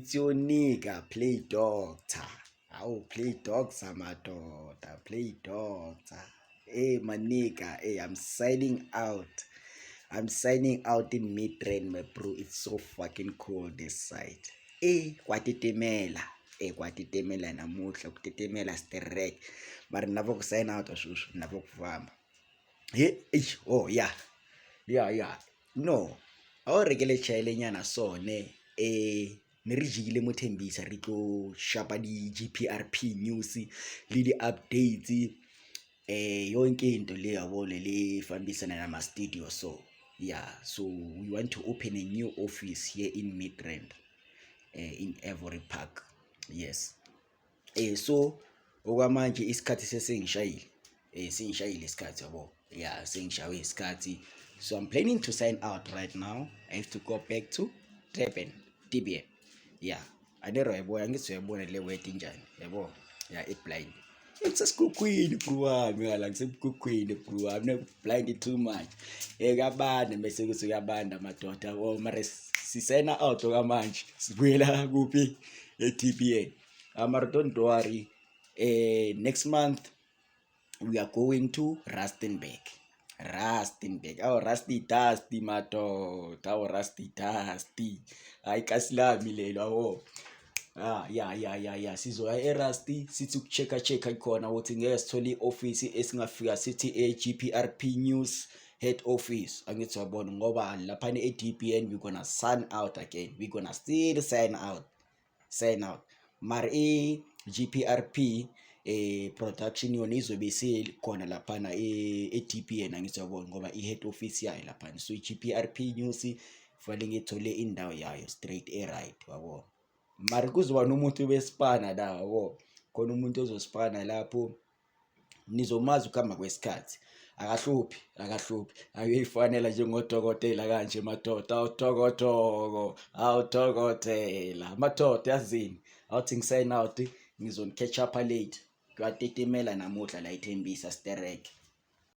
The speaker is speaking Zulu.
It's your nigga, Play Doctor. Awu, Play Doctor, madoda, Play Doctor. Hey, my nigga, hey, I'm signing out. I'm signing out in Midrand, my bro. It's so fucking cold this side. Hey, kwatitimela. Hey, kwatitimela namuhla, kutitimela sterek. Mara navo ku sign out ashushu, navo kufamba. Hey, oh yeah. Yeah. No. A re ke le chaile nyana sone ne re jile mo Thembisa re tlo shapa di GPRP news le di updates yonke into le yabona le fambisana nama studio. So we want to open a new office here in Midrand in Every Park. Yes. So okwamanje isikhathi sesingishayile singishayile isikhathi yabo. Yeah, sengishawe isikhathi. So I'm planning to sign out right now. I have to go back to Durban, DBN. Yeah. Anero yabo angizuyabona le wedding njani. Yabo. Yeah, it blind. It's a queen bro. Me like some queen bro. I'm not blind too much. Ekabanda bese kusuyabanda madoda. Oh mara si sign out okamanje. Sibuyela kuphi eDBN. Don't worry. Next month we are going to Rustenburg. Oh, Rusty Dusty madoda. Oh, Rusty Dusty. Hayi kasilami lelo awo. Yeah. Sizoya eRusty sithi ukuchecka khona ukuthi ngeke sithole ioffice esingafika sithi GPRP News head office. Angithi wabona ngoba lapha eDBN we gonna sign out again. We gonna still sign out. Mara GPRP production yona izobe isikhona lapha eDBN angithi wabona ngoba head office yayo lapha. So GPRP News fanele ngithole indawo yayo straight right wabo. Mara kuzoba nomuntu besipana la yabo. Khona umuntu ozosipana lapho nizomazi ukuhamba kwesikhathi. Akahluphi ayifanele njengodokotela kanje madoda awutokotela madoda yazini awuthi ngisign out ngizon catch up late kwatitimela namuhla la eThembisa sterek.